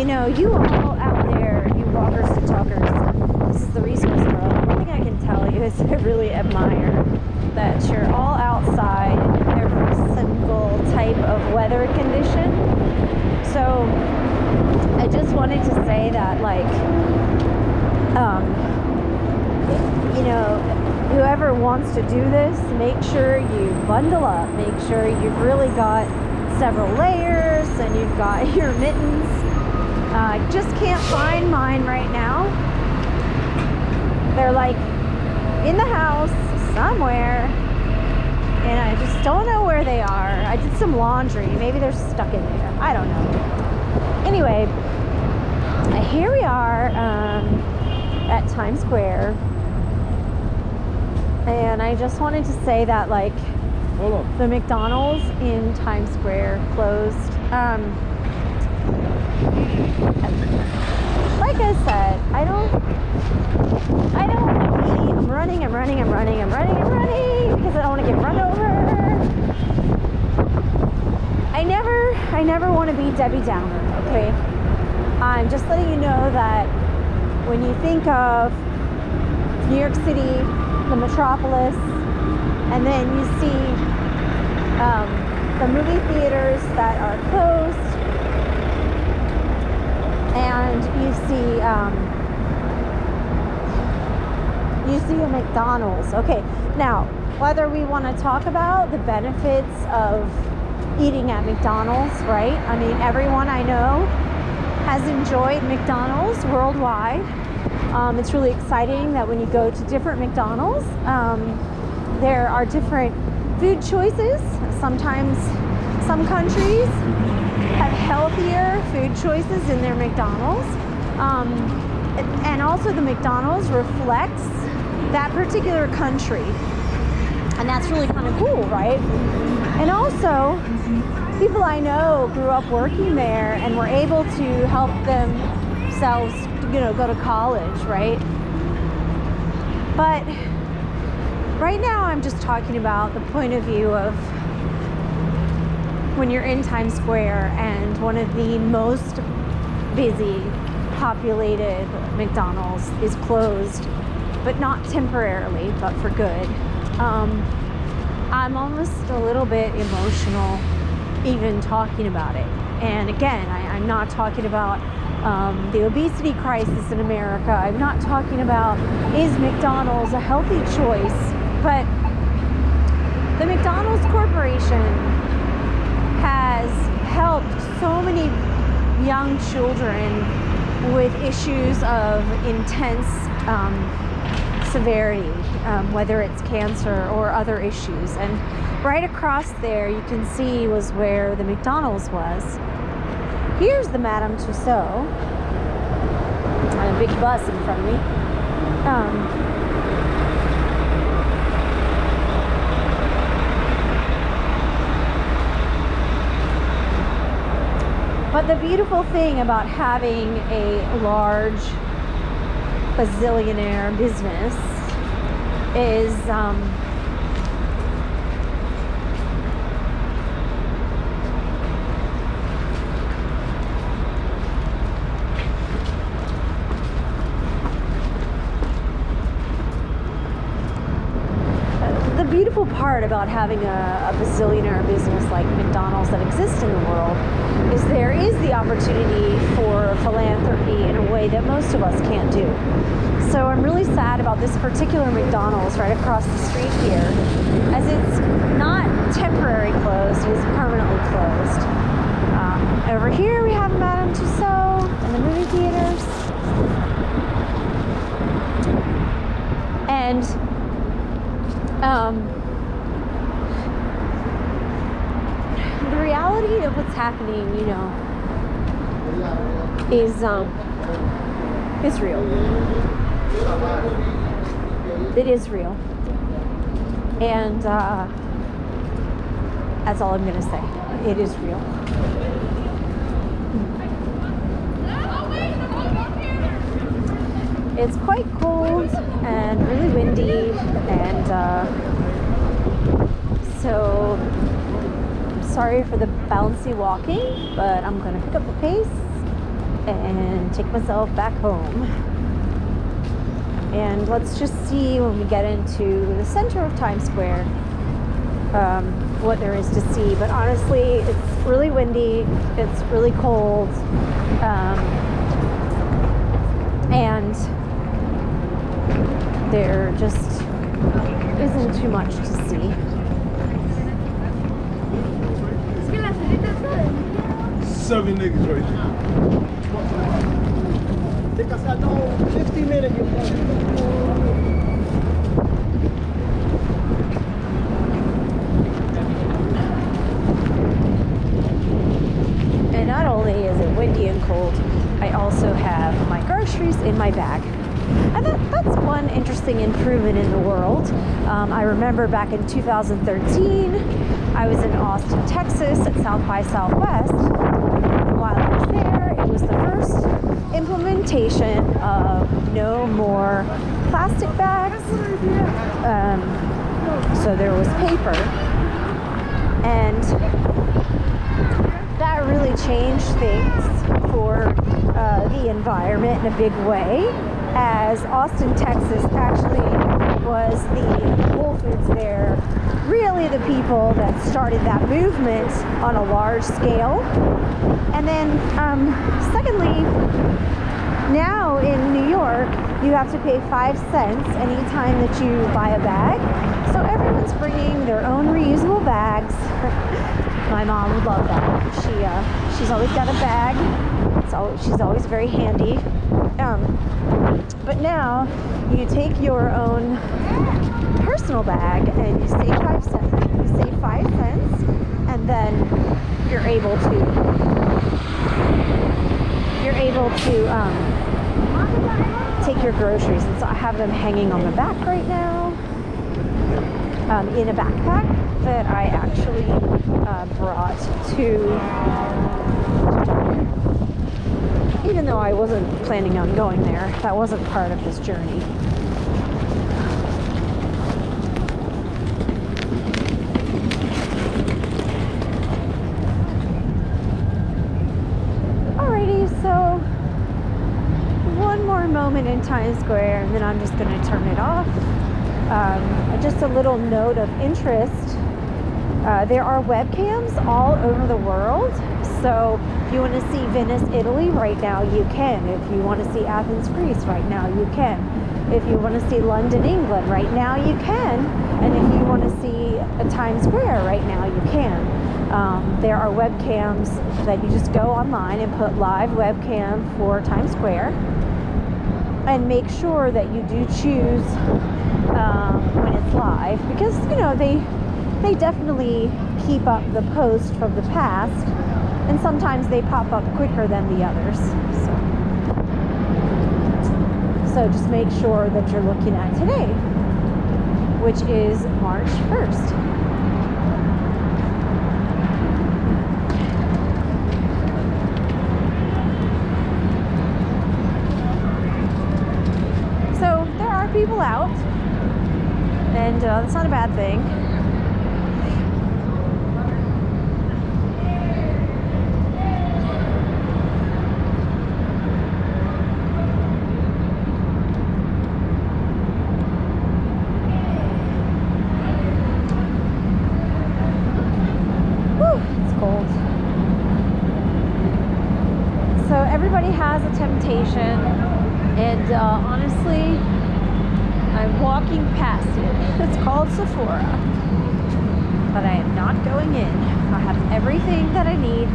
you all out there, you walkers and talkers, this is the resource world. One thing I can tell you is I really admire that you're all outside in every single type of weather condition. So I just wanted to say that, like, whoever wants to do this, make sure you bundle up. Make sure you've really got several layers and you've got your mittens. I just can't find mine right now. They're like in the house somewhere, and I just don't know where they are. I did some laundry. Maybe they're stuck in there. I don't know. Anyway, here we are at Times Square. And I just wanted to say that, like, the McDonald's in Times Square closed. Like I said, I'm running because I don't want to get run over. I never want to be Debbie Downer, okay? I'm just letting you know that when you think of New York City, the metropolis, and then you see the movie theaters that are closed, and you see a McDonald's. Okay, now whether we want to talk about the benefits of eating at McDonald's, right? I mean, everyone I know has enjoyed McDonald's worldwide. It's really exciting that when you go to different McDonald's, there are different food choices. Sometimes some countries have healthier food choices in their McDonald's. And also the McDonald's reflects that particular country. And that's really kind of cool, right? And also, people I know grew up working there and were able to help themselves go to college, right? But right now I'm just talking about the point of view of when you're in Times Square and one of the most busy, populated McDonald's is closed, but not temporarily, but for good. I'm almost a little bit emotional even talking about it. And again, I'm not talking about the obesity crisis in America. I'm not talking about, is McDonald's a healthy choice? But the McDonald's Corporation has helped so many young children with issues of intense severity, whether it's cancer or other issues. And right across there, you can see, was where the McDonald's was. Here's the Madame Tussauds, and a big bus in front of me. But the beautiful thing about having a large bazillionaire business is the beautiful part about having a bazillionaire business like McDonald's that exists in the world is there is the opportunity for philanthropy in a way that most of us can't do. So I'm really sad about this particular McDonald's right across the street here, as it's not temporary closed, it is permanently closed. Over here we have Madame Tussauds and the movie theaters. And the reality of what's happening, is real. It is real. And that's all I'm going to say. It is real. It's quite cold and really windy, and so I'm sorry for the bouncy walking, but I'm going to pick up the pace and take myself back home. And let's just see when we get into the center of Times Square what there is to see. But honestly, it's really windy, it's really cold, and there just isn't too much to see. 7 niggas right there. Think I said no, 50 minutes. And not only is it windy and cold, I also have my groceries in my bag. And that's one interesting improvement in the world. I remember back in 2013, I was in Austin, Texas at South by Southwest. While I was there, it was the first implementation of no more plastic bags. So there was paper. And that really changed things for the environment in a big way, as Austin, Texas actually was the Whole Foods there, really the people that started that movement on a large scale. And then secondly, now in New York, you have to pay 5 cents anytime that you buy a bag. So everyone's bringing their own reusable bags. My mom would love that. She's always got a bag. She's always very handy. But now you take your own personal bag and you save 5 cents. You save 5 cents, and then you're able to take your groceries. And so I have them hanging on the back right now, in a backpack that I actually brought to, even though I wasn't planning on going there, that wasn't part of this journey. Alrighty, so one more moment in Times Square and then I'm just going to turn it off. Just a little note of interest. There are webcams all over the world. So if you want to see Venice, Italy right now, you can. If you want to see Athens, Greece right now, you can. If you want to see London, England right now, you can. And if you want to see a Times Square right now, you can. There are webcams that you just go online and put live webcam for Times Square. And make sure that you do choose when it's live, because they definitely keep up the post from the past, and sometimes they pop up quicker than the others. So just make sure that you're looking at today, which is March 1st. People out, and that's not a bad thing. Whew, it's cold. So everybody has a temptation, and honestly, I'm walking past it. It's called Sephora. But I am not going in. I have everything that I need.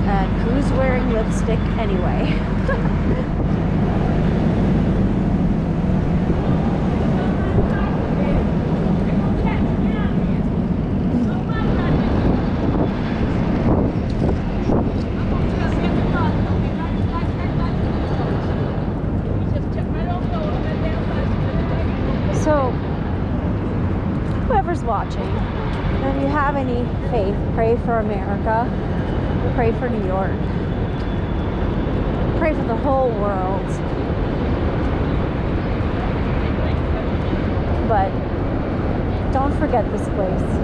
And who's wearing lipstick anyway? So, whoever's watching, if you have any faith, pray for America, pray for New York, pray for the whole world. But don't forget this place.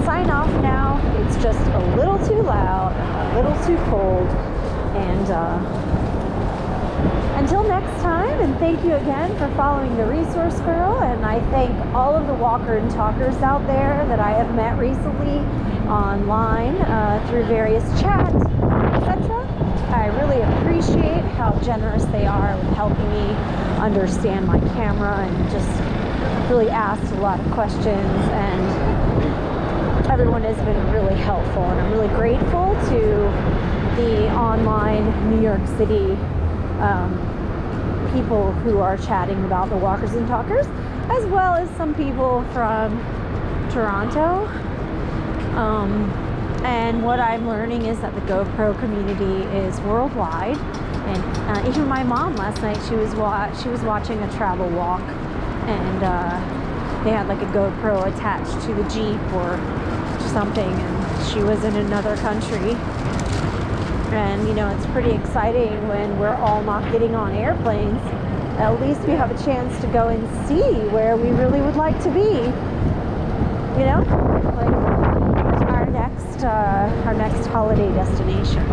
sign off now. It's just a little too loud, a little too cold, and until next time, and thank you again for following the Resource Girl, and I thank all of the walker and talkers out there that I have met recently online through various chats, etc. I really appreciate how generous they are with helping me understand my camera and just really asked a lot of questions, and everyone has been really helpful, and I'm really grateful to the online New York City people who are chatting about the walkers and talkers, as well as some people from Toronto. And what I'm learning is that the GoPro community is worldwide, and even my mom last night, she was watching a travel walk, and they had like a GoPro attached to the Jeep or something, and she was in another country. And you know, it's pretty exciting when we're all not getting on airplanes. At least we have a chance to go and see where we really would like to be. You know, like our next holiday destination.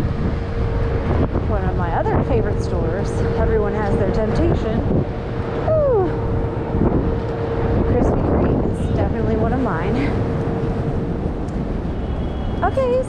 One of my other favorite stores. Everyone has their temptation. Ooh. Krispy Kreme is definitely one of mine. Okay.